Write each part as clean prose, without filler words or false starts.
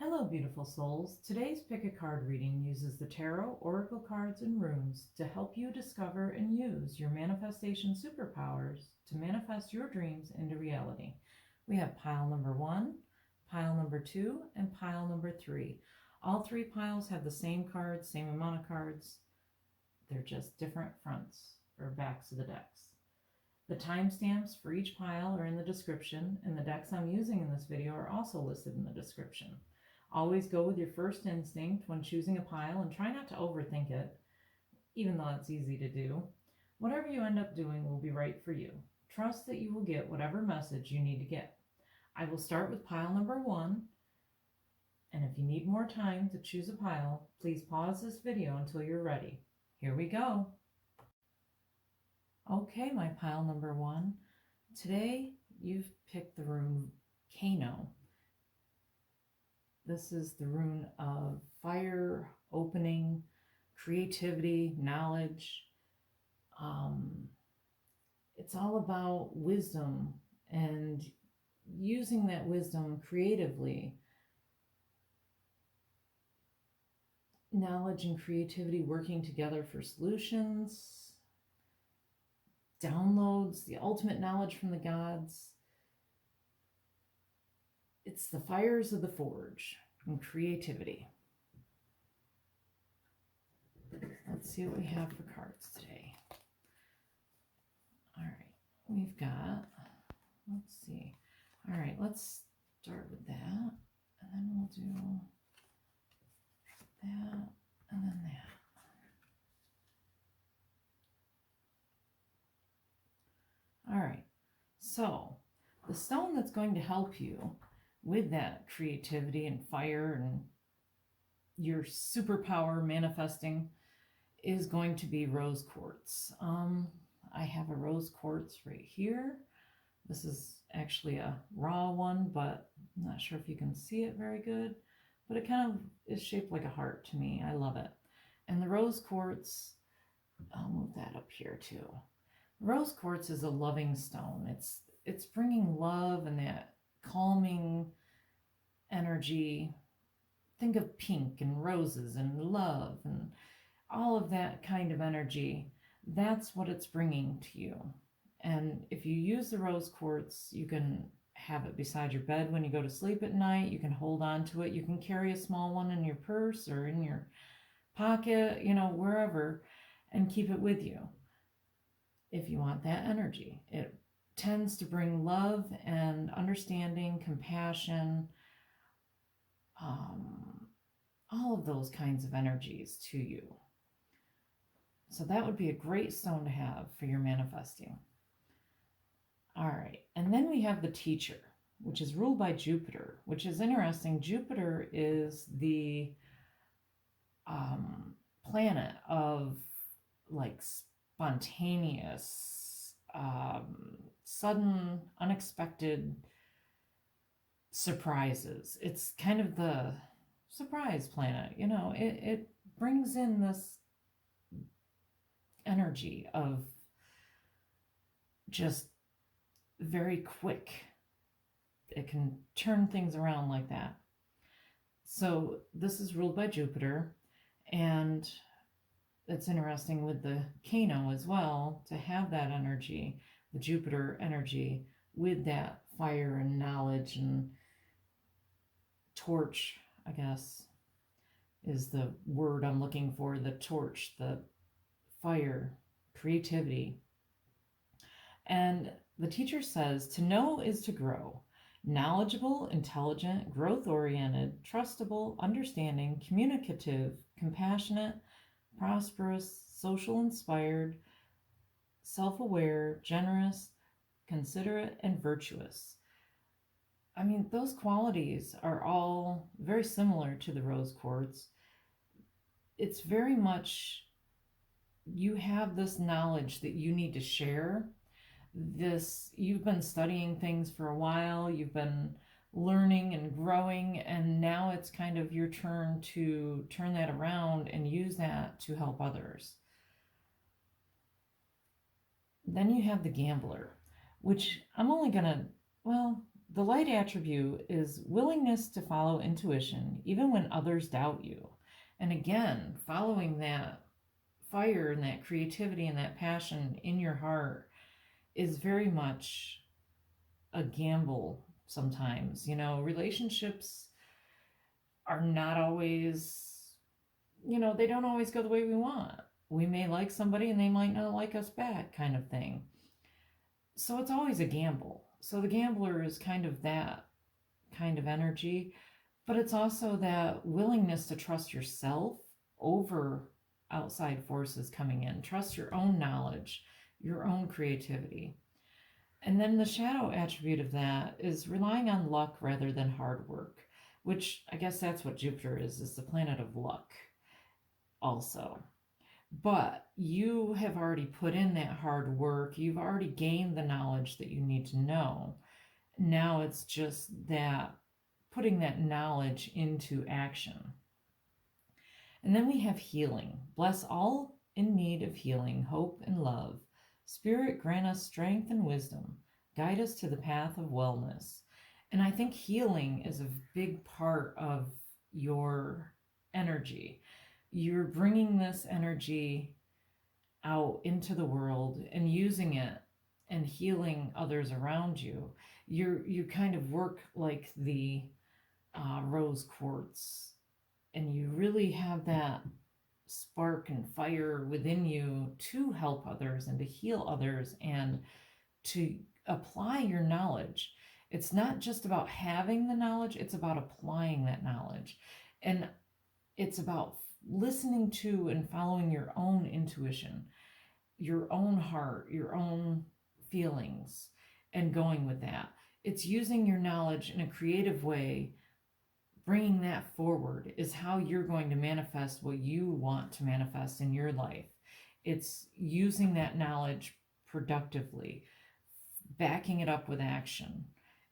Hello, beautiful souls. Today's Pick a Card reading uses the tarot, oracle cards, and runes to help you discover and use your manifestation superpowers to manifest your dreams into reality. We have pile number 1, pile number 2, and pile number 3. All 3 piles have the same cards, same amount of cards. They're just different fronts or backs of the decks. The timestamps for each pile are in the description, and the decks I'm using in this video are also listed in the description. Always go with your first instinct when choosing a pile and try not to overthink it, even though it's easy to do. Whatever you end up doing will be right for you. Trust that you will get whatever message you need to get. I will start with pile number 1, and if you need more time to choose a pile, please pause this video until you're ready. Here we go. Okay, my pile number 1. Today you've picked the rune Kano. This is the rune of fire, opening, creativity, knowledge. It's all about wisdom and using that wisdom creatively. Knowledge and creativity working together for solutions, downloads, the ultimate knowledge from the gods. It's the fires of the forge and creativity. Let's see what we have for cards today. All right, we've got, let's see. All right, let's start with that, and then we'll do that, and then that. All right, so the stone that's going to help you with that creativity and fire and your superpower manifesting is going to be rose quartz. I have a rose quartz right here. This is actually a raw one, but I'm not sure if you can see it very good, but it kind of is shaped like a heart to me. I love it. And the rose quartz, I'll move that up here too. Rose quartz is a loving stone. It's bringing love and that calming energy. Think of pink and roses and love and all of that kind of energy. That's what it's bringing to you. And if you use the rose quartz, you can have it beside your bed when you go to sleep at night. You can hold on to it. You can carry a small one in your purse or in your pocket, wherever, and keep it with you if you want that energy. It tends to bring love and understanding, compassion, all of those kinds of energies to you. So that would be a great stone to have for your manifesting. All right, and then we have the teacher, which is ruled by Jupiter, which is interesting. Jupiter is the planet of like spontaneous, sudden, unexpected surprises. It's kind of the surprise planet, it brings in this energy of just very quick. It can turn things around like that. So this is ruled by Jupiter, and it's interesting with the Kano as well to have that energy, the Jupiter energy, with that fire and knowledge and torch, I guess, is the word I'm looking for. The torch, the fire, creativity. And the teacher says, to know is to grow. Knowledgeable, intelligent, growth-oriented, trustable, understanding, communicative, compassionate, prosperous, social inspired, self-aware, generous, considerate, and virtuous. I mean, those qualities are all very similar to the rose quartz. It's very much, you have this knowledge that you need to share. You've been studying things for a while, you've been learning and growing, and now it's kind of your turn to turn that around and use that to help others. Then you have the gambler, which I'm only gonna, well, The light attribute is willingness to follow intuition even when others doubt you. And again, following that fire and that creativity and that passion in your heart is very much a gamble sometimes. Relationships are not always, they don't always go the way we want. We may like somebody and they might not like us back, kind of thing. So it's always a gamble. So the gambler is kind of that kind of energy, but it's also that willingness to trust yourself over outside forces coming in. Trust your own knowledge, your own creativity. And then the shadow attribute of that is relying on luck rather than hard work, which I guess that's what Jupiter is the planet of luck also. But you have already put in that hard work. You've already gained the knowledge that you need to know. Now it's just that putting that knowledge into action. And then we have healing. Bless all in need of healing, hope, and love. Spirit, grant us strength and wisdom. Guide us to the path of wellness. And I think healing is a big part of your energy. You're bringing this energy out into the world and using it and healing others around you. You kind of work like the rose quartz, and you really have that spark and fire within you to help others and to heal others and to apply your knowledge. It's not just about having the knowledge, it's about applying that knowledge. And it's about listening to and following your own intuition, your own heart, your own feelings, and going with that. It's using your knowledge in a creative way. Bringing that forward is how you're going to manifest what you want to manifest in your life. It's using that knowledge productively, backing it up with action.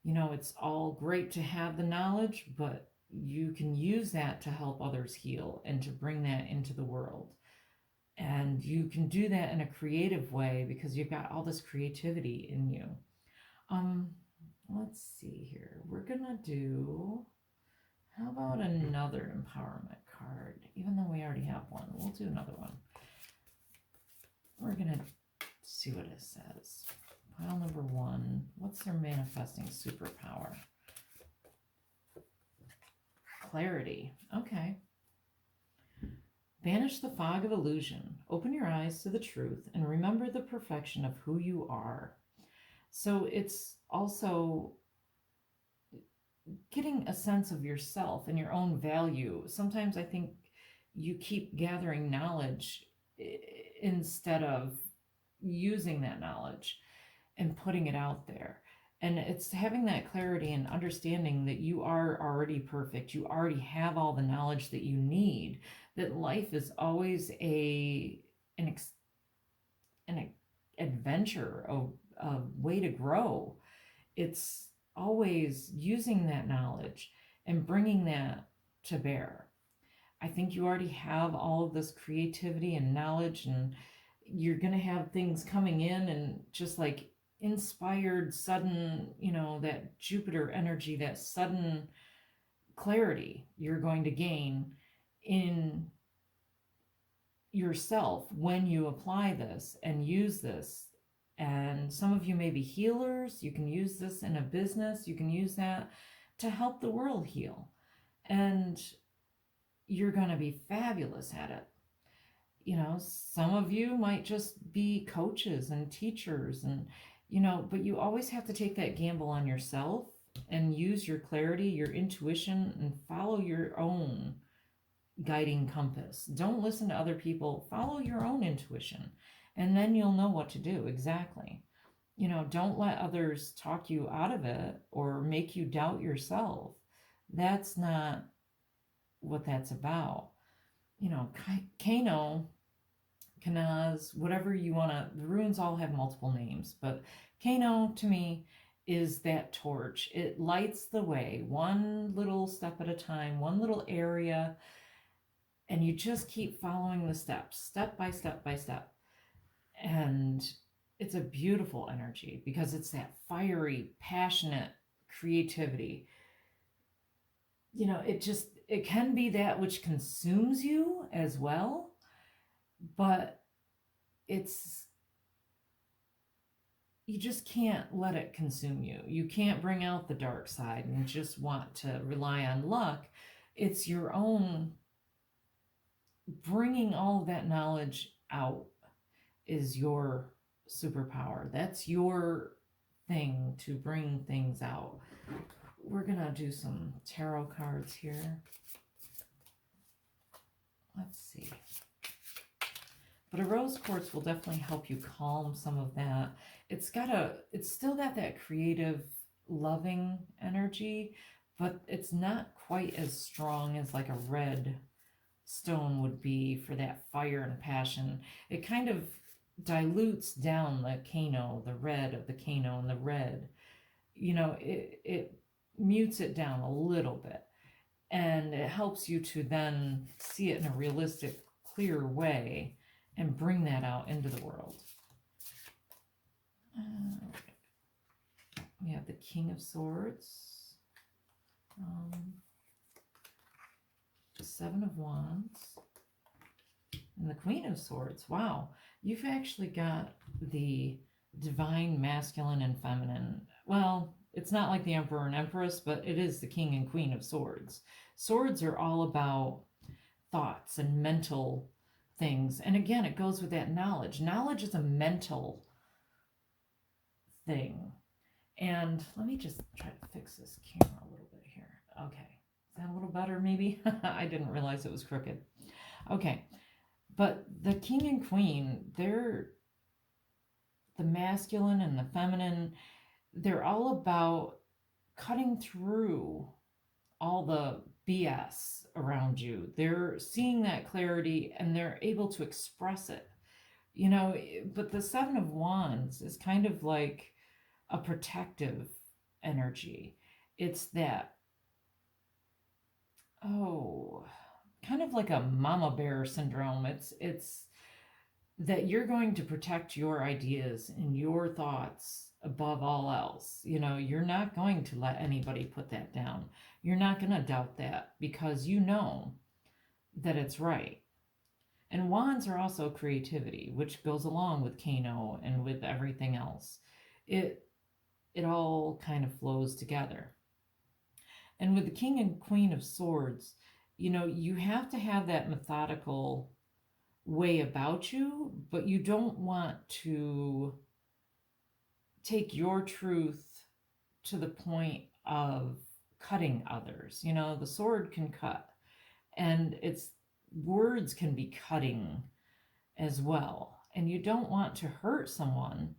It's all great to have the knowledge, but you can use that to help others heal and to bring that into the world. And you can do that in a creative way because you've got all this creativity in you. Let's see here. We're gonna do, how about another empowerment card? Even though we already have one, we'll do another one. We're gonna see what it says. Pile number 1. What's their manifesting superpower? Clarity. Okay. Banish the fog of illusion. Open your eyes to the truth and remember the perfection of who you are. So it's also getting a sense of yourself and your own value. Sometimes I think you keep gathering knowledge instead of using that knowledge and putting it out there. And it's having that clarity and understanding that you are already perfect. You already have all the knowledge that you need, that life is always an adventure, a way to grow. It's always using that knowledge and bringing that to bear. I think you already have all of this creativity and knowledge, and you're going to have things coming in and just like inspired sudden, that Jupiter energy, that sudden clarity you're going to gain in yourself when you apply this and use this. And some of you may be healers. You can use this in a business. You can use that to help the world heal. And you're going to be fabulous at it. Some of you might just be coaches and teachers and, but you always have to take that gamble on yourself and use your clarity, your intuition, and follow your own guiding compass. Don't listen to other people. Follow your own intuition, and then you'll know what to do exactly. Don't let others talk you out of it or make you doubt yourself. That's not what that's about. Kano, Kanaz, whatever you want to, the runes all have multiple names, but Kano to me is that torch. It lights the way, one little step at a time, one little area, and you just keep following the steps, step by step by step. And it's a beautiful energy because it's that fiery, passionate creativity. You know, it can be that which consumes you as well, but you just can't let it consume you. You can't bring out the dark side and just want to rely on luck. It's your own bringing all of that knowledge out is your superpower. That's your thing to bring things out. We're going to do some tarot cards here. Let's see. But a rose quartz will definitely help you calm some of that. It's still got that creative, loving energy, but it's not quite as strong as like a red stone would be for that fire and passion. It kind of dilutes down the Kano, the red of the Kano and the red. You know, it mutes it down a little bit, and it helps you to then see it in a realistic, clear way and bring that out into the world. We have the King of Swords, the Seven of Wands, and the Queen of Swords. Wow, you've actually got the divine masculine and feminine. Well, it's not like the Emperor and Empress, but it is the King and Queen of Swords. Swords are all about thoughts and mental things. And again, it goes with that knowledge. Knowledge is a mental thing. And let me just try to fix this camera a little bit here. Okay. Is that a little better maybe? I didn't realize it was crooked. Okay. But the King and Queen, they're the masculine and the feminine. They're all about cutting through all the BS around you. They're seeing that clarity and they're able to express it. You know, but the Seven of Wands is kind of like a protective energy. It's that, kind of like a mama bear syndrome. It's that you're going to protect your ideas and your thoughts above all else. You know, you're not going to let anybody put that down. You're not going to doubt that because you know that it's right. And wands are also creativity, which goes along with Kano and with everything else. It all kind of flows together. And with the King and Queen of Swords, you know, you have to have that methodical way about you, but you don't want to take your truth to the point of cutting others. You know, the sword can cut, and its words can be cutting as well. And you don't want to hurt someone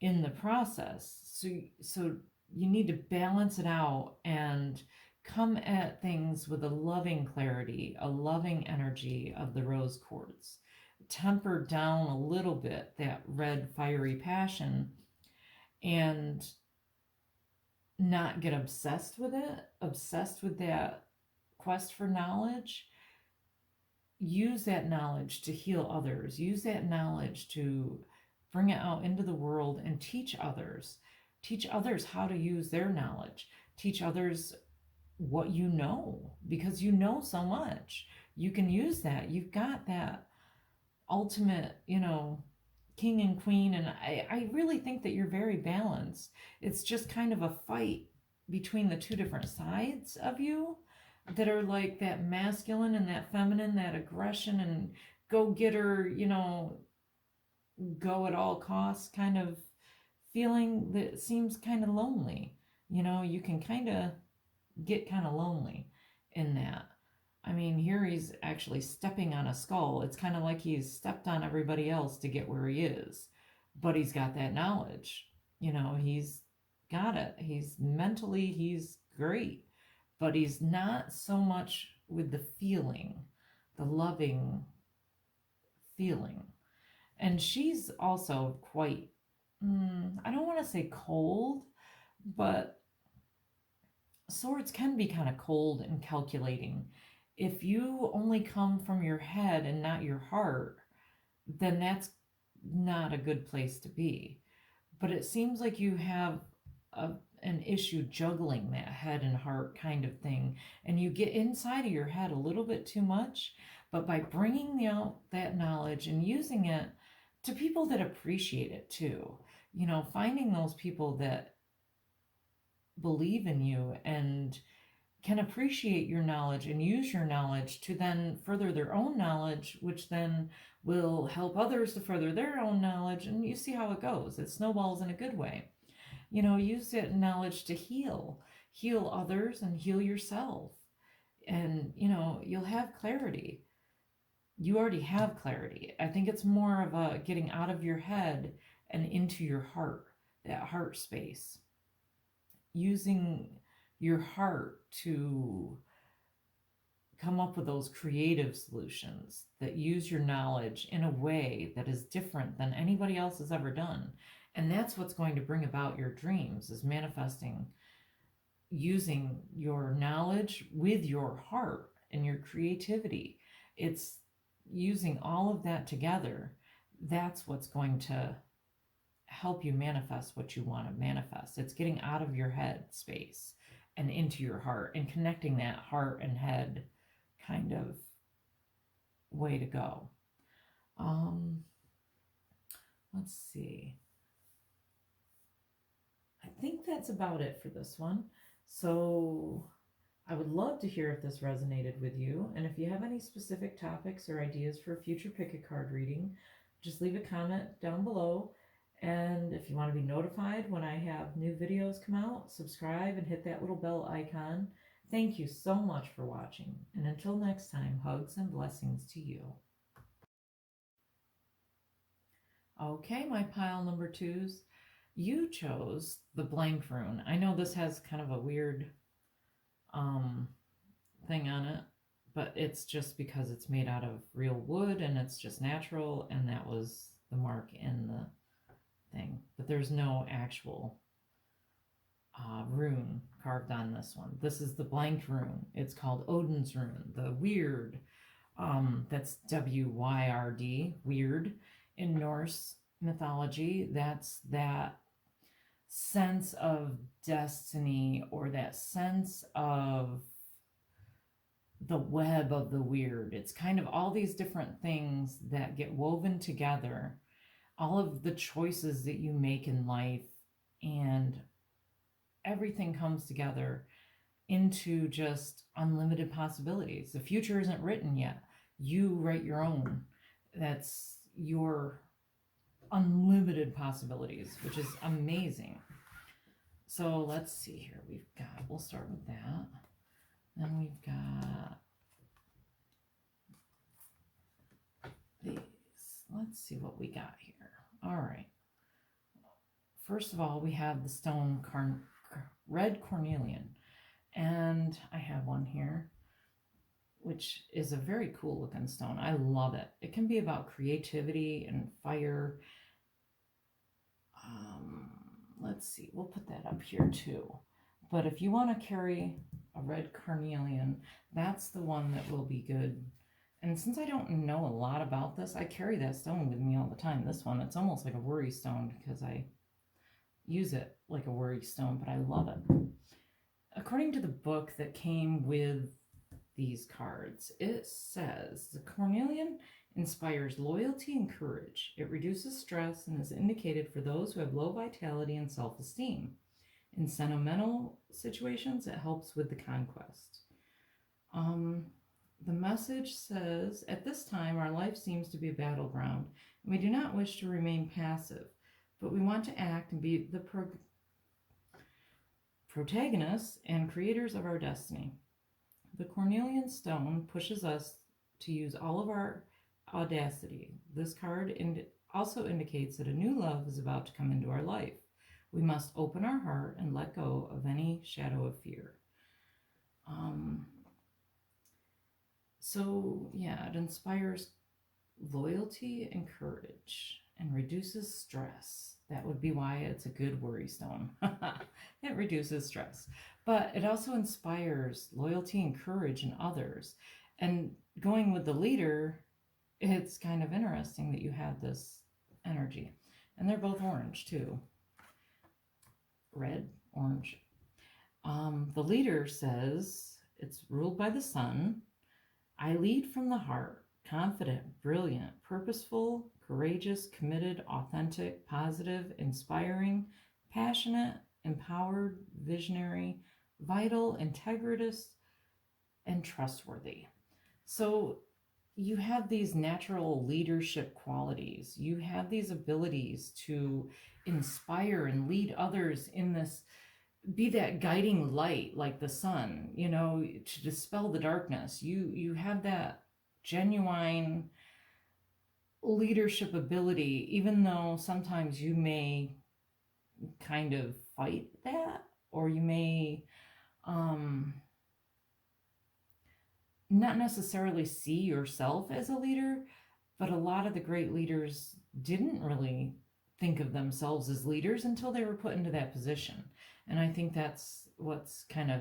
in the process. So you need to balance it out and come at things with a loving clarity, a loving energy of the rose quartz. Temper down a little bit that red fiery passion and not get obsessed with it, obsessed with that quest for knowledge. Use that knowledge to heal others. Use that knowledge to bring it out into the world and teach others. Teach others how to use their knowledge. Teach others what you know, because you know so much. You can use that. You've got that ultimate, you know, king and queen, and I really think that you're very balanced. It's just kind of a fight between the two different sides of you that are like that masculine and that feminine, that aggression and go-getter, you know, go at all costs kind of feeling that seems kind of lonely. You know, you can kind of get kind of lonely in that. I mean, here he's actually stepping on a skull. It's kind of like he's stepped on everybody else to get where he is. But he's got that knowledge. You know, he's got it. He's great. But he's not so much with the feeling, the loving feeling. And she's also quite, I don't want to say cold, but swords can be kind of cold and calculating. If you only come from your head and not your heart, then that's not a good place to be. But it seems like you have an issue juggling that head and heart kind of thing, and you get inside of your head a little bit too much. But by bringing out that knowledge and using it to people that appreciate it too, you know, finding those people that believe in you and can appreciate your knowledge and use your knowledge to then further their own knowledge, which then will help others to further their own knowledge. And you see how it goes. It snowballs in a good way. You know, use that knowledge to heal others and heal yourself. And, you know, you'll have clarity. You already have clarity. I think it's more of a getting out of your head and into your heart, that heart space. Using your heart to come up with those creative solutions that use your knowledge in a way that is different than anybody else has ever done. And that's what's going to bring about your dreams, is manifesting using your knowledge with your heart and your creativity. It's using all of that together. That's what's going to help you manifest what you want to manifest. It's getting out of your head space and into your heart and connecting that heart and head kind of way to go. Let's see. I think that's about it for this one. So I would love to hear if this resonated with you. And if you have any specific topics or ideas for a future pick a card reading, just leave a comment down below. And if you want to be notified when I have new videos come out, subscribe and hit that little bell icon. Thank you so much for watching. And until next time, hugs and blessings to you. Okay, my pile number 2s. You chose the blank rune. I know this has kind of a weird thing on it, but it's just because it's made out of real wood and it's just natural, and that was the mark in the thing. But there's no actual rune carved on this one. This is the blank rune. It's called Odin's rune, the weird. That's W-Y-R-D, weird. In Norse mythology, that's that sense of destiny, or that sense of the web of the weird. It's kind of all these different things that get woven together, all of the choices that you make in life, and everything comes together into just unlimited possibilities. The future isn't written yet. You write your own. That's your unlimited possibilities, which is amazing. So let's see here. We'll start with that. Then we've got these. Let's see what we got here. All right. First of all, we have the stone red cornelian. And I have one here, which is a very cool looking stone. I love it. It can be about creativity and fire. Let's see, we'll put that up here too. But if you want to carry a red carnelian, that's the one that will be good. And since I don't know a lot about this, I carry that stone with me all the time. This one, it's almost like a worry stone because I use it like a worry stone, but I love it. According to the book that came with these cards, it says the cornelian inspires loyalty and courage. It reduces stress and is indicated for those who have low vitality and self-esteem. In sentimental situations, it helps with the conquest. The message says, at this time, our life seems to be a battleground, and we do not wish to remain passive, but we want to act and be the protagonists and creators of our destiny. The cornelian stone pushes us to use all of our audacity. This card also indicates that a new love is about to come into our life. We must open our heart and let go of any shadow of fear. So yeah, it inspires loyalty and courage and reduces stress. That would be why it's a good worry stone. It reduces stress. But it also inspires loyalty and courage in others. And going with the leader, it's kind of interesting that you have this energy. And they're both orange too. Red orange. The leader says it's ruled by the sun. I lead from the heart, confident, brilliant, purposeful, courageous, committed, authentic, positive, inspiring, passionate, empowered, visionary, vital, integritous, and trustworthy. So you have these natural leadership qualities. You have these abilities to inspire and lead others in this, be that guiding light like the sun, you know, to dispel the darkness. You have that genuine leadership ability, even though sometimes you may kind of fight that, or you may not necessarily see yourself as a leader, but a lot of the great leaders didn't really think of themselves as leaders until they were put into that position. And I think that's what's kind of,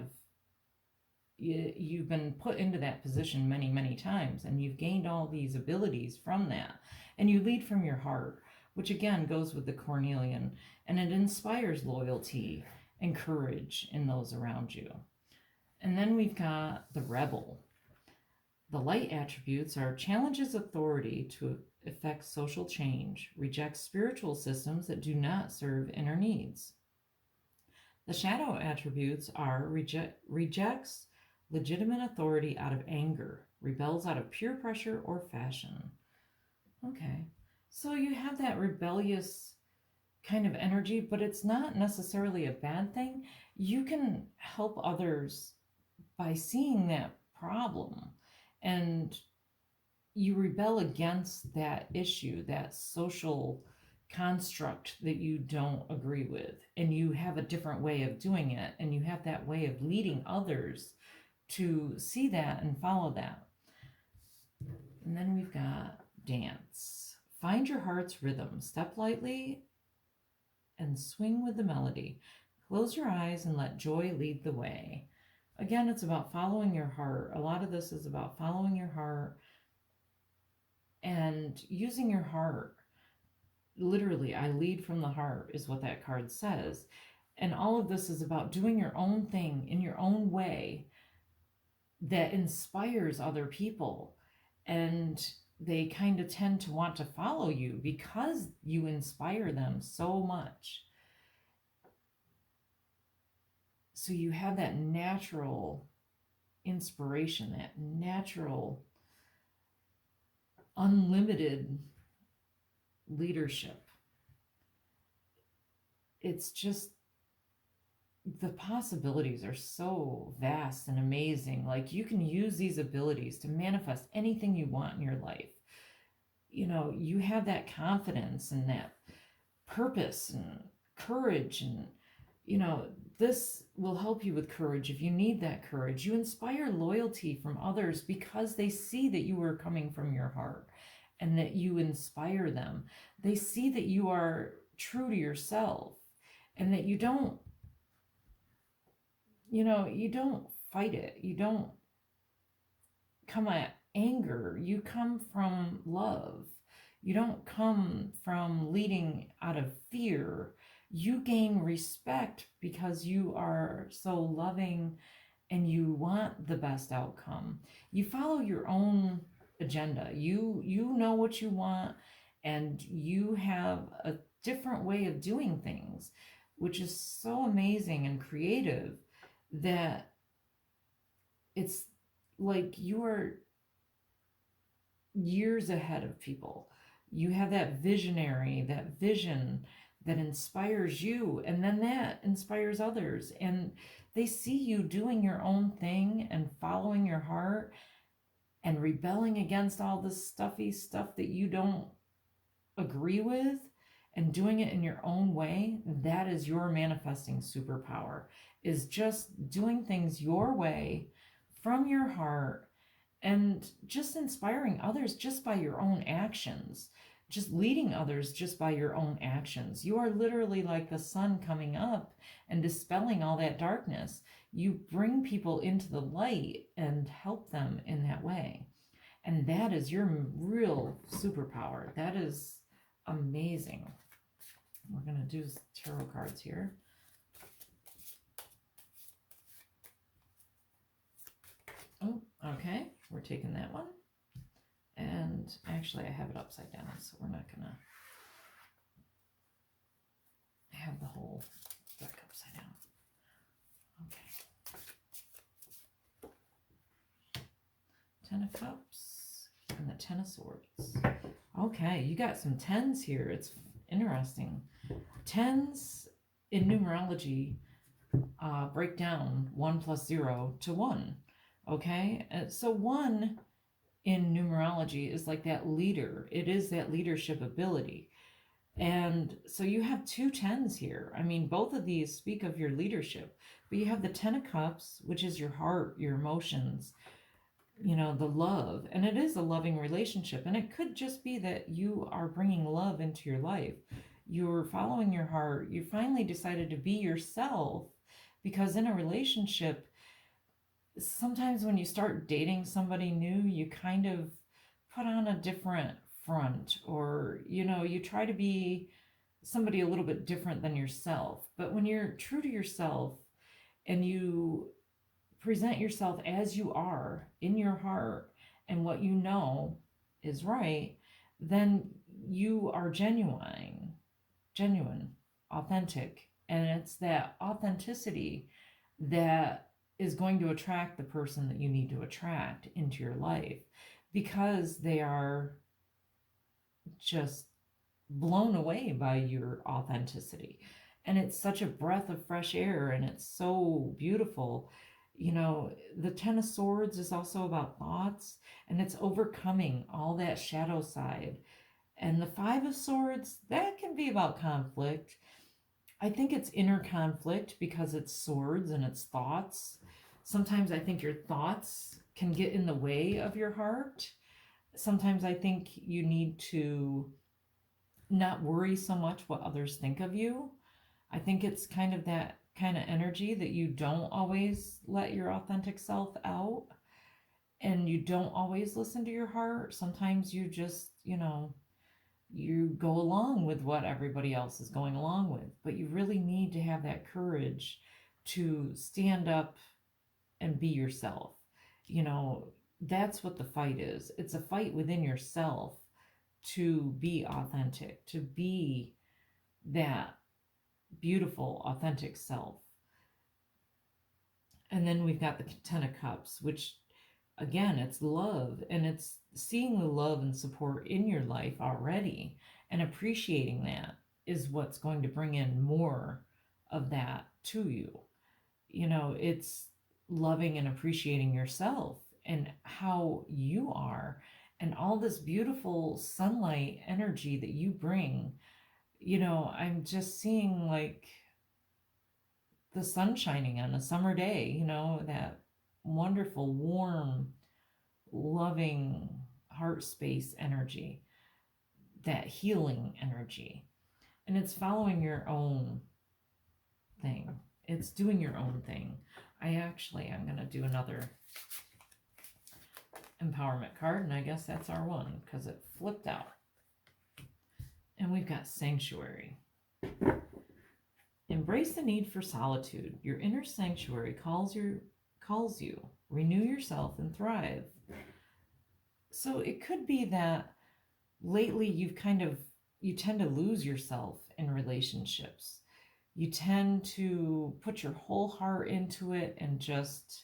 you've been put into that position many, many times, and you've gained all these abilities from that. And you lead from your heart, which again goes with the Cornelian, and it inspires loyalty and courage in those around you. And then we've got the rebel. The light attributes are challenges authority to effect social change, rejects spiritual systems that do not serve inner needs. The shadow attributes are rejects legitimate authority out of anger, rebels out of peer pressure or fashion. Okay, so you have that rebellious kind of energy, but it's not necessarily a bad thing. You can help others by seeing that problem, and you rebel against that issue, that social construct that you don't agree with, and you have a different way of doing it, and you have that way of leading others to see that and follow that. And then we've got dance. Find your heart's rhythm. Step lightly and swing with the melody. Close your eyes and let joy lead the way. Again, it's about following your heart. A lot of this is about following your heart and using your heart. Literally, I lead from the heart is what that card says. And all of this is about doing your own thing in your own way that inspires other people. And they kind of tend to want to follow you because you inspire them so much. So you have that natural inspiration, that natural, unlimited leadership. It's just, the possibilities are so vast and amazing. Like, you can use these abilities to manifest anything you want in your life. You know, you have that confidence and that purpose and courage, and you know, this will help you with courage if you need that courage. You inspire loyalty from others because they see that you are coming from your heart and that you inspire them. They see that you are true to yourself and that you don't, you know, you don't fight it. You don't come at anger. You come from love. You don't come from leading out of fear. You gain respect because you are so loving and you want the best outcome. You follow your own agenda. You know what you want, and you have a different way of doing things, which is so amazing and creative that it's like you are years ahead of people. You have that visionary, that vision that inspires you, and then that inspires others, and they see you doing your own thing and following your heart and rebelling against all this stuffy stuff that you don't agree with and doing it in your own way. That is your manifesting superpower, is just doing things your way from your heart and just inspiring others just by your own actions, just leading others just by your own actions. You are literally like the sun coming up and dispelling all that darkness. You bring people into the light and help them in that way. And that is your real superpower. That is amazing. We're going to do tarot cards here. Okay, we're taking that one. And actually, I have it upside down, so we're not going to have the whole deck upside down. Okay. 10 of Cups and the 10 of Swords. Okay, you got some 10s here. It's interesting. 10s in numerology break down 1 plus 0 to 1. Okay, so 1 in numerology is like that leader. It is that leadership ability. And so you have 2 10s here. I mean, both of these speak of your leadership, but you have the 10 of Cups, which is your heart, your emotions, you know, the love. And it is a loving relationship. And it could just be that you are bringing love into your life. You're following your heart. You finally decided to be yourself, because in a relationship, sometimes when you start dating somebody new, you kind of put on a different front, or, you know, you try to be somebody a little bit different than yourself. But when you're true to yourself and you present yourself as you are in your heart and what you know is right, then you are genuine, authentic. And it's that authenticity that is going to attract the person that you need to attract into your life, because they are just blown away by your authenticity. And it's such a breath of fresh air, and it's so beautiful. You know, the 10 of Swords is also about thoughts, and it's overcoming all that shadow side. And the 5 of Swords, that can be about conflict. I think it's inner conflict because it's swords and it's thoughts. Sometimes I think your thoughts can get in the way of your heart. Sometimes I think you need to not worry so much what others think of you. I think it's kind of that kind of energy that you don't always let your authentic self out, and you don't always listen to your heart. Sometimes you just, you know, you go along with what everybody else is going along with, but you really need to have that courage to stand up and be yourself. You know, that's what the fight is. It's a fight within yourself to be authentic, to be that beautiful, authentic self. And then we've got the 10 of Cups, which again, it's love, and it's seeing the love and support in your life already and appreciating that is what's going to bring in more of that to you. You know, it's loving and appreciating yourself and how you are, and all this beautiful sunlight energy that you bring. You know, I'm just seeing like the sun shining on a summer day, you know, that wonderful, warm, loving heart space energy, that healing energy. And it's following your own thing. It's doing your own thing. I'm going to do another empowerment card, and I guess that's our one because it flipped out. And we've got Sanctuary. Embrace the need for solitude. Your inner sanctuary calls you. Renew yourself and thrive. So it could be that lately you tend to lose yourself in relationships. You tend to put your whole heart into it and just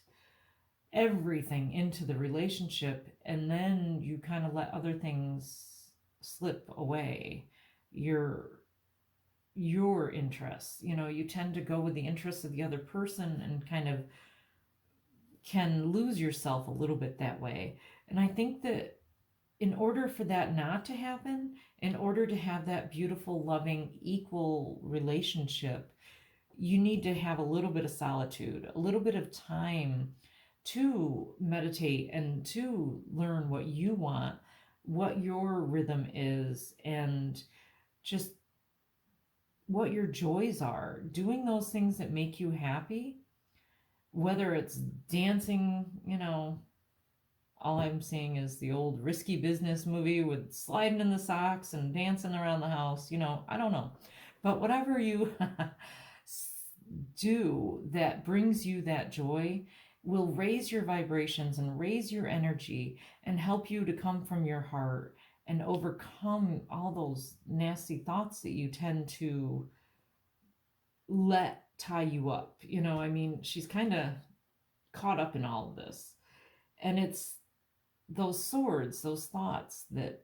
everything into the relationship, and then you kind of let other things slip away. Your interests, you know, you tend to go with the interests of the other person and kind of can lose yourself a little bit that way. And I think that in order for that not to happen, in order to have that beautiful, loving, equal relationship, you need to have a little bit of solitude, a little bit of time to meditate and to learn what you want, what your rhythm is, and just what your joys are. Doing those things that make you happy, whether it's dancing, you know, all I'm seeing is the old Risky Business movie with sliding in the socks and dancing around the house, you know, I don't know. But whatever you do that brings you that joy will raise your vibrations and raise your energy and help you to come from your heart and overcome all those nasty thoughts that you tend to let tie you up. You know, I mean, she's kind of caught up in all of this. And it's those swords, those thoughts that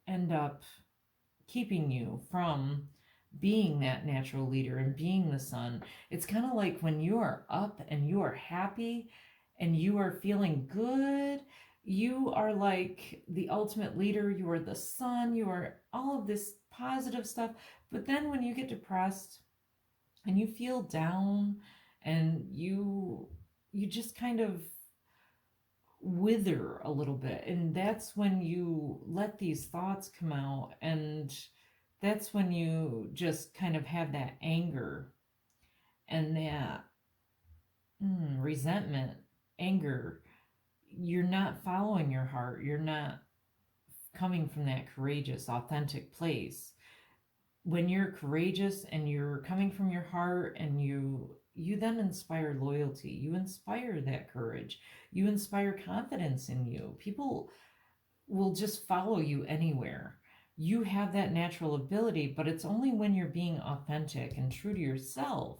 end up keeping you from being that natural leader and being the sun. It's kind of like when you are up and you are happy and you are feeling good, you are like the ultimate leader. You are the sun. You are all of this positive stuff. But then when you get depressed and you feel down and you just kind of wither a little bit, and that's when you let these thoughts come out, and that's when you just kind of have that anger and that resentment, anger. You're not following your heart. You're not coming from that courageous, authentic place. When you're courageous and you're coming from your heart, and you then inspire loyalty, you inspire that courage, you inspire confidence in you. People will just follow you anywhere. You have that natural ability, but it's only when you're being authentic and true to yourself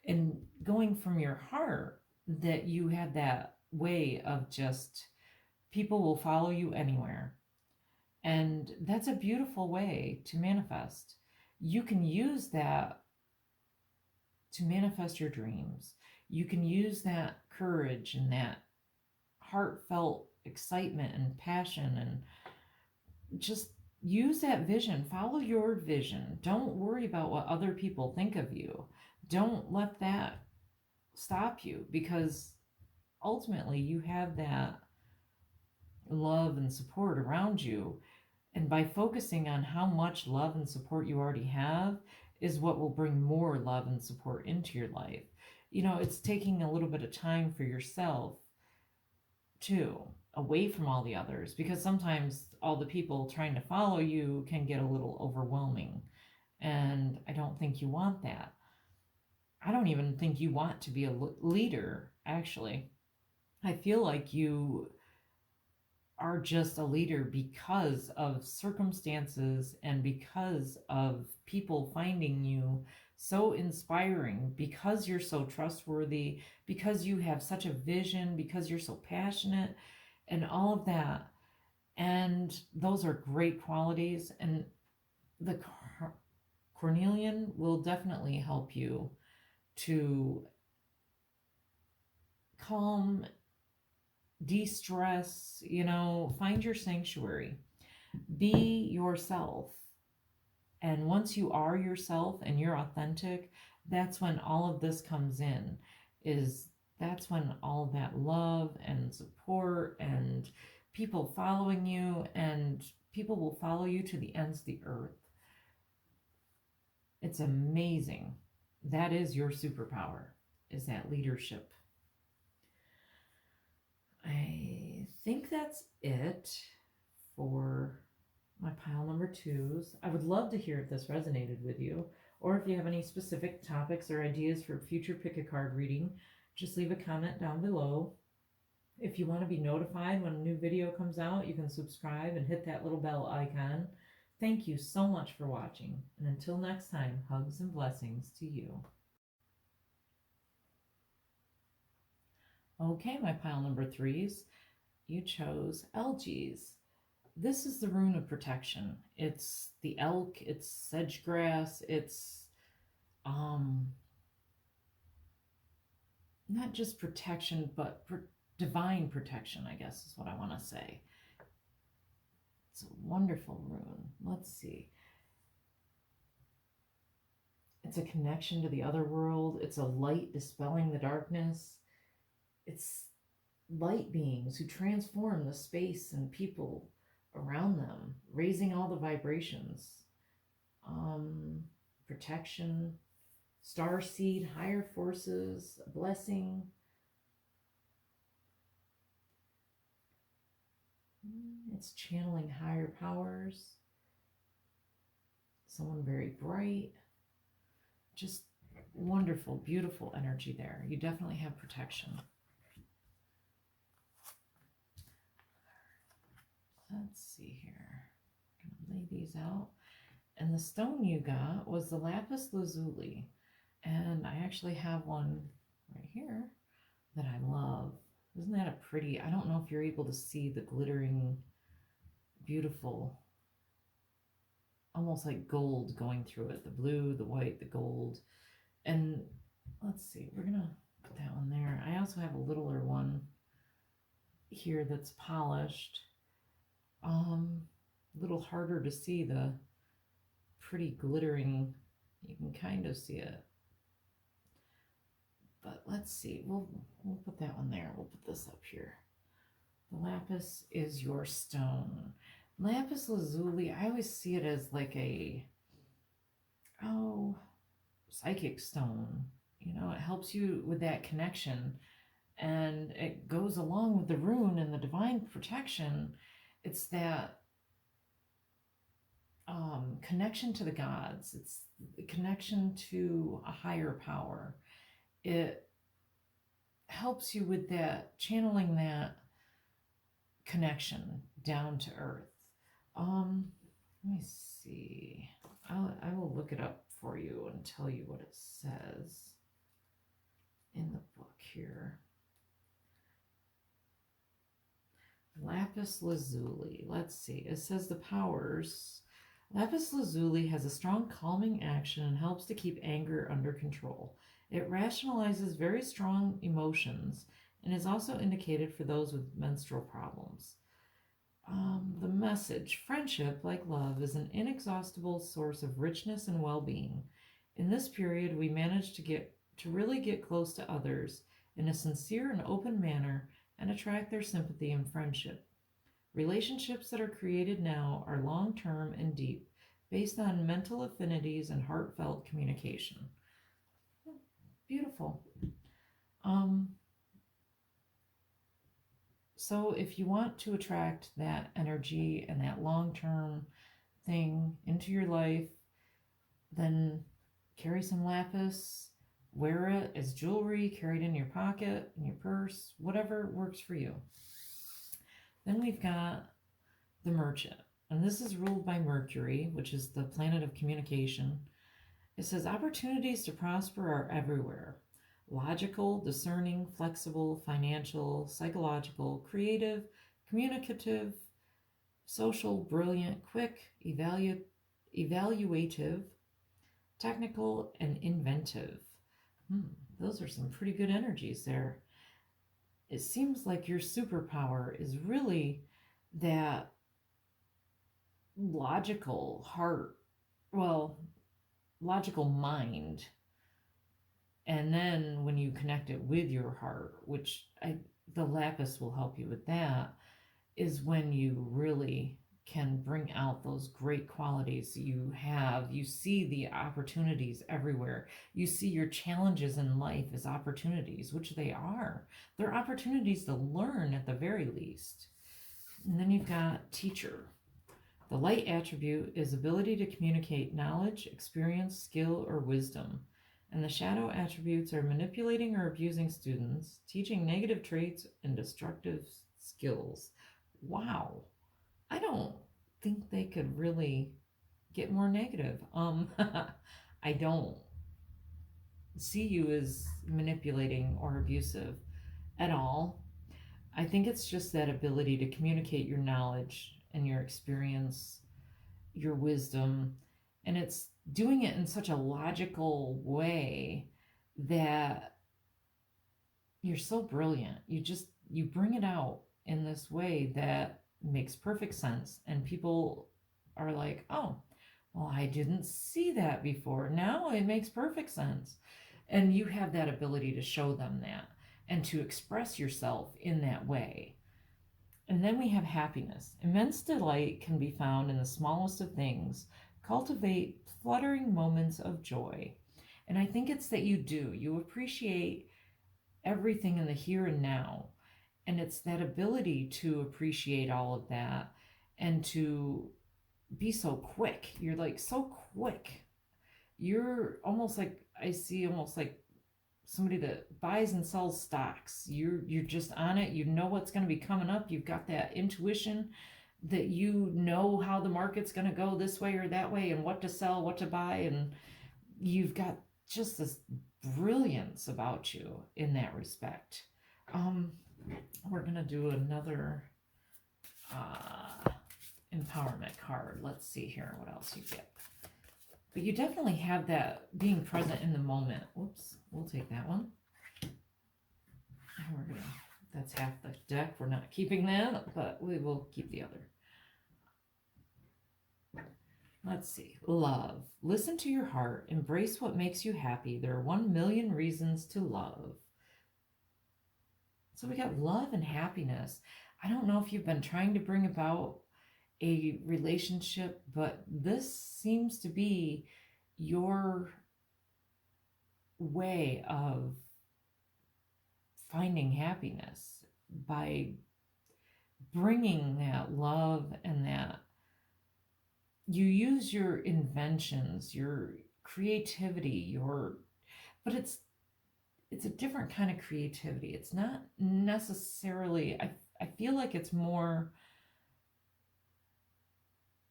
and going from your heart that you have that way of just, people will follow you anywhere. And that's a beautiful way to manifest. You can use that to manifest your dreams. You can use that courage and that heartfelt excitement and passion, and just use that vision. Follow your vision. Don't worry about what other people think of you. Don't let that stop you, because ultimately you have that love and support around you. And by focusing on how much love and support you already have is what will bring more love and support into your life. You know, it's taking a little bit of time for yourself too, away from all the others, because sometimes all the people trying to follow you can get a little overwhelming. And I don't think you want that. I don't even think you want to be a leader, actually. I feel like you are just a leader because of circumstances and because of people finding you so inspiring, because you're so trustworthy, because you have such a vision, because you're so passionate, and all of that. And those are great qualities. And the Cornelian will definitely help you to calm, de-stress, you know, find your sanctuary, be yourself. And once you are yourself and you're authentic, that's when all of this comes in. That's when all of that love and support and people following you, and people will follow you to the ends of the earth. It's amazing. That is your superpower, is that leadership. I think that's it for my pile number 2s. I would love to hear if this resonated with you, or if you have any specific topics or ideas for future pick a card reading, just leave a comment down below. If you want to be notified when a new video comes out, you can subscribe and hit that little bell icon. Thank you so much for watching, and until next time, hugs and blessings to you. Okay, my pile number 3s, you chose Algaes. This is the rune of protection. It's the elk, it's sedge grass, it's not just protection, but divine protection, I guess is what I want to say. It's a wonderful rune. Let's see. It's a connection to the other world. It's a light dispelling the darkness. It's light beings who transform the space and people around them, raising all the vibrations. Protection, star seed, higher forces, a blessing. It's channeling higher powers, someone very bright. Just wonderful, beautiful energy there. You definitely have protection. Let's see here. I'm gonna lay these out. And the stone you got was the lapis lazuli. And I actually have one right here that I love. Isn't that a pretty, I don't know if you're able to see the glittering, beautiful, almost like gold going through it. The blue, the white, the gold. And let's see, we're gonna put that one there. I also have a littler one here that's polished. A little harder to see the pretty glittering. You can kind of see it. But let's see, we'll put that one there. We'll put this up here. The lapis is your stone. Lapis lazuli, I always see it as like a, psychic stone. You know, it helps you with that connection. And it goes along with the rune and the divine protection. It's that connection to the gods. It's the connection to a higher power. It helps you with that, channeling that connection down to earth. Let me see. I will look it up for you and tell you what it says in the book here. Lapis lazuli. Let's see. It says the powers. Lapis lazuli has a strong calming action and helps to keep anger under control. It rationalizes very strong emotions and is also indicated for those with menstrual problems. The message: friendship, like love, is an inexhaustible source of richness and well-being. In this period, we manage to really get close to others in a sincere and open manner and attract their sympathy and friendship. Relationships that are created now are long-term and deep, based on mental affinities and heartfelt communication. Beautiful. So if you want to attract that energy and that long-term thing into your life, then carry some lapis, wear it as jewelry, carry it in your pocket, in your purse, whatever works for you. Then we've got the Merchant, and this is ruled by Mercury, which is the planet of communication. It says opportunities to prosper are everywhere. Logical, discerning, flexible, financial, psychological, creative, communicative, social, brilliant, quick, evaluative, technical, and inventive. Those are some pretty good energies there. It seems like your superpower is really that logical logical mind. And then when you connect it with your heart, which the lapis will help you with that, is when you really can bring out those great qualities you have. You see the opportunities everywhere. You see your challenges in life as opportunities, which they are. They're opportunities to learn at the very least. And then you've got Teacher. The light attribute is ability to communicate knowledge, experience, skill, or wisdom. And the shadow attributes are manipulating or abusing students, teaching negative traits, and destructive skills. Wow. I don't think they could really get more negative. I don't see you as manipulating or abusive at all. I think it's just that ability to communicate your knowledge and your experience, your wisdom, and it's doing it in such a logical way that you're so brilliant. You bring it out in this way that makes perfect sense, and people are like, oh, well, I didn't see that before. Now it makes perfect sense. And you have that ability to show them that and to express yourself in that way. And then we have happiness. Immense delight can be found in the smallest of things. Cultivate fluttering moments of joy. And I think it's that you appreciate everything in the here and now. And it's that ability to appreciate all of that and to be so quick. You're like so quick. you're almost like, I see almost like somebody that buys and sells stocks. You're just on it. You know what's going to be coming up. You've got that intuition that you know how the market's going to go this way or that way and what to sell, what to buy, and you've got just this brilliance about you in that respect. Um, we're going to do another empowerment card. Let's see here what else you get. But you definitely have that being present in the moment. Whoops, we'll take that one. And we're gonna, that's half the deck. We're not keeping that, but we will keep the other. Let's see. Love. Listen to your heart. Embrace what makes you happy. There are 1,000,000 reasons to love. So we got love and happiness. I don't know if you've been trying to bring about a relationship, but this seems to be your way of finding happiness by bringing that love and that you use your inventions, your creativity, but it's a different kind of creativity. It's not necessarily, I feel like it's more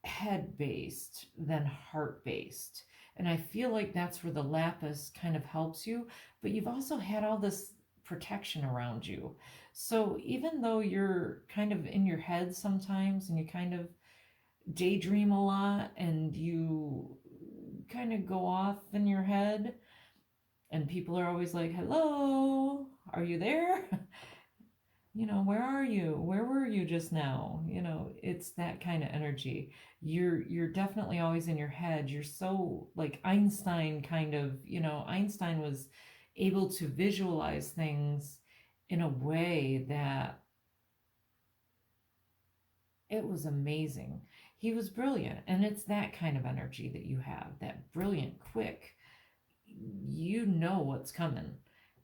head based than heart based. And I feel like that's where the lapis kind of helps you, but you've also had all this protection around you. So even though you're kind of in your head sometimes and you kind of daydream a lot and you kind of go off in your head and people are always like, hello, are you there? You know, where are you? Where were you just now? You know, it's that kind of energy. You're definitely always in your head. You're so like Einstein kind of, you know, Einstein was able to visualize things in a way that it was amazing. He was brilliant, and it's that kind of energy that you have, that brilliant, quick, you know what's coming,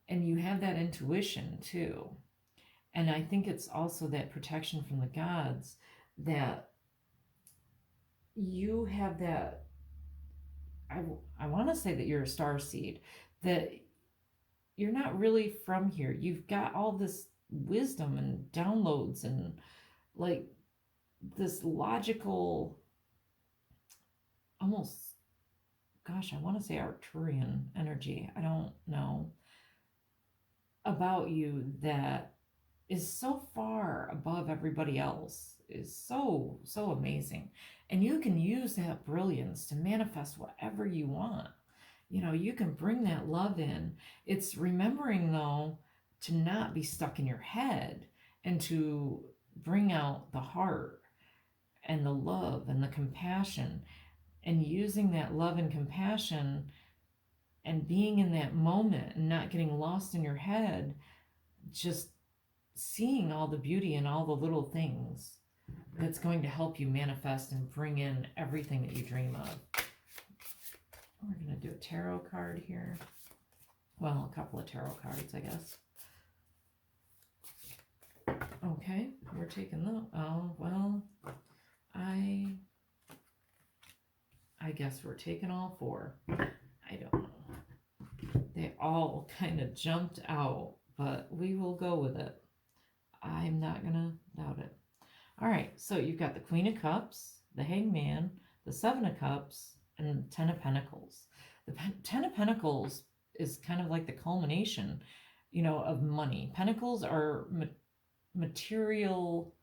and you have that intuition too. And I think it's also that protection from the gods that you have that. I want to say that you're a star seed, that you're not really from here. You've got all this wisdom and downloads and like this logical, almost, gosh, I want to say Arcturian energy. I don't know about you that is so far above everybody else, is so amazing. And you can use that brilliance to manifest whatever you want. You know, you can bring that love in. It's remembering though to not be stuck in your head and to bring out the heart and the love and the compassion, and using that love and compassion and being in that moment and not getting lost in your head, just seeing all the beauty and all the little things that's going to help you manifest and bring in everything that you dream of. We're going to do a tarot card here. Well, a couple of tarot cards, I guess. Okay, we're taking the, oh, well, I guess we're taking all four. I don't know. They all kind of jumped out, but we will go with it. I'm not going to doubt it. All right, so you've got the Queen of Cups, the Hangman, the Seven of Cups, and 10 of Pentacles. The 10 of Pentacles is kind of like the culmination, you know, of money. Pentacles are material,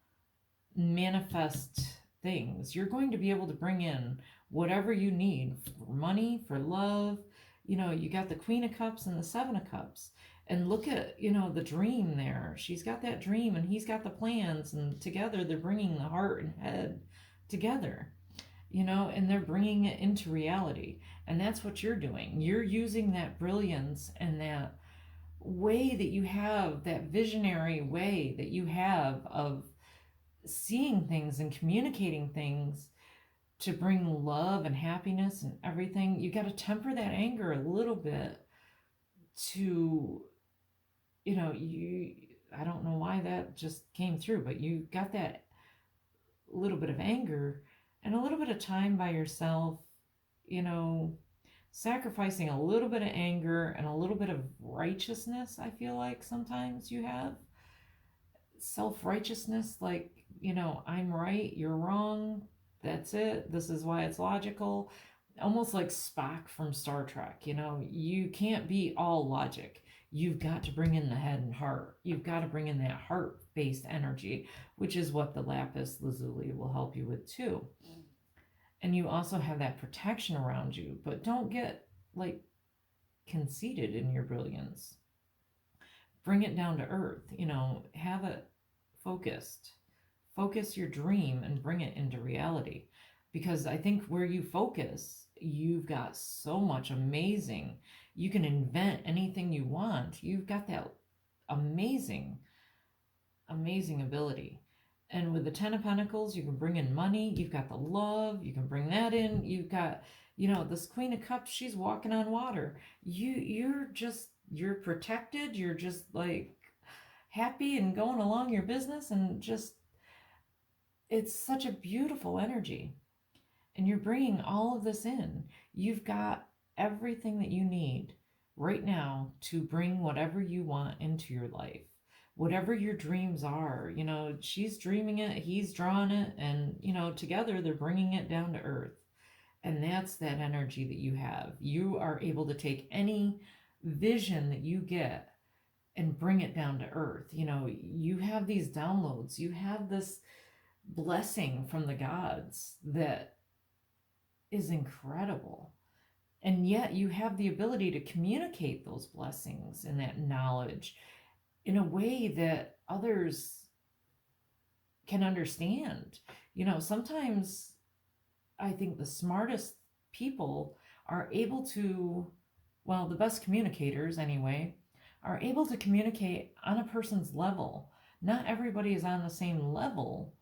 manifest things. You're going to be able to bring in whatever you need for money, for love. You know, you got the Queen of Cups and the Seven of Cups. And look at, you know, the dream there. She's got that dream and he's got the plans, and together they're bringing the heart and head together, you know, and they're bringing it into reality. And that's what you're doing. You're using that brilliance and that way that you have, that visionary way that you have of seeing things and communicating things to bring love and happiness and everything. You got to temper that anger a little bit to, you know, I don't know why that just came through, but you got that little bit of anger and a little bit of time by yourself, you know, sacrificing a little bit of anger and a little bit of righteousness. I feel like sometimes you have self-righteousness, like, I'm right, you're wrong, that's it, this is why it's logical. Almost like Spock from Star Trek. You can't be all logic. You've got to bring in the head and heart. You've got to bring in that heart-based energy, which is what the lapis lazuli will help you with too. And you also have that protection around you, but don't get like conceited in your brilliance. Bring it down to earth. Have it focused. Focus your dream and bring it into reality. Because I think where you focus, you've got so much amazing. You can invent anything you want. You've got that amazing, amazing ability. And with the 10 of Pentacles, you can bring in money. You've got the love. You can bring that in. You've got, this Queen of Cups, she's walking on water. You're protected. You're just like happy and going along your business, and just, it's such a beautiful energy. And you're bringing all of this in. You've got everything that you need right now to bring whatever you want into your life. Whatever your dreams are, she's dreaming it, he's drawing it, and, together they're bringing it down to earth. And that's that energy that you have. You are able to take any vision that you get and bring it down to earth. You have these downloads, you have this blessing from the gods that is incredible. And yet you have the ability to communicate those blessings and that knowledge in a way that others can understand. Sometimes I think the smartest people are able to, well, the best communicators anyway, are able to communicate on a person's level. Not everybody is on the same level,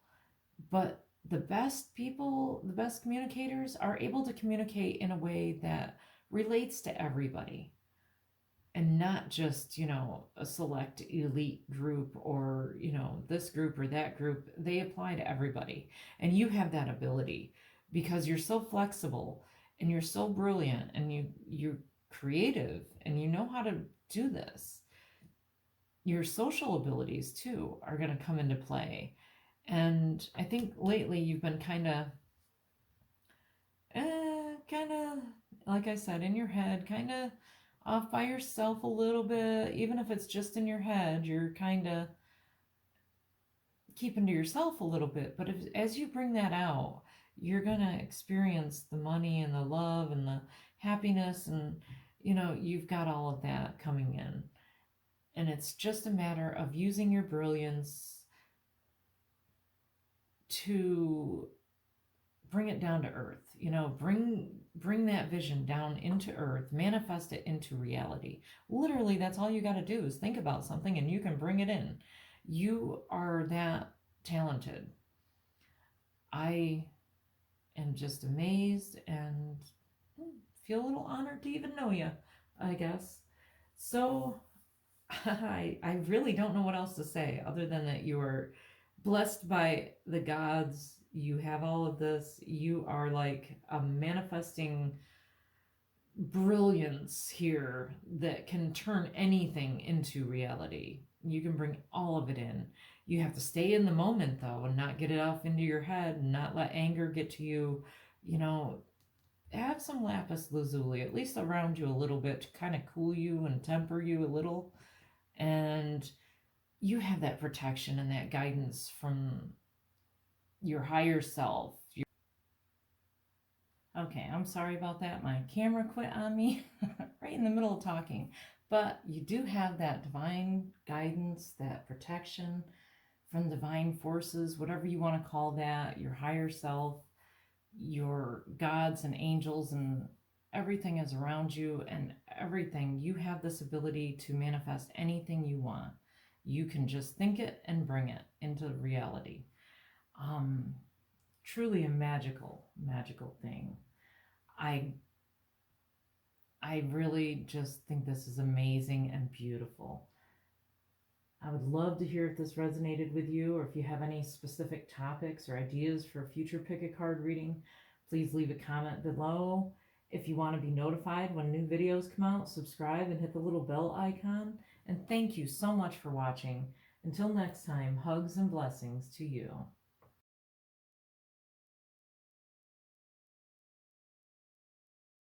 but the best people, the best communicators are able to communicate in a way that relates to everybody, and not just, a select elite group, or, this group or that group. They apply to everybody. And you have that ability because you're so flexible and you're so brilliant, and you're creative, and you know how to do this. Your social abilities too are going to come into play. And I think lately you've been kind of, like I said, in your head, kind of off by yourself a little bit. Even if it's just in your head, you're kind of keeping to yourself a little bit. But as you bring that out, you're going to experience the money and the love and the happiness, and, you've got all of that coming in. And it's just a matter of using your brilliance to bring it down to earth. Bring that vision down into earth, manifest it into reality. Literally, that's all you got to do is think about something and you can bring it in. You are that talented. I am just amazed and feel a little honored to even know you, I guess. So I really don't know what else to say other than that you are blessed by the gods. You have all of this. You are like a manifesting brilliance here that can turn anything into reality. You can bring all of it in. You have to stay in the moment though, and not get it off into your head, and not let anger get to you. Have some lapis lazuli at least around you a little bit to kind of cool you and temper you a little. And you have that protection and that guidance from your higher self. Okay, I'm sorry about that. My camera quit on me right in the middle of talking. But you do have that divine guidance, that protection from divine forces, whatever you want to call that, your higher self, your gods and angels, and everything is around you, and everything. You have this ability to manifest anything you want. You can just think it and bring it into reality. Truly a magical thing. I really just think this is amazing and beautiful. I would love to hear if this resonated with you, or if you have any specific topics or ideas for a future pick a card reading. Please leave a comment below. If you want to be notified when new videos come out, subscribe and hit the little bell icon. And thank you so much for watching. Until next time, hugs and blessings to you.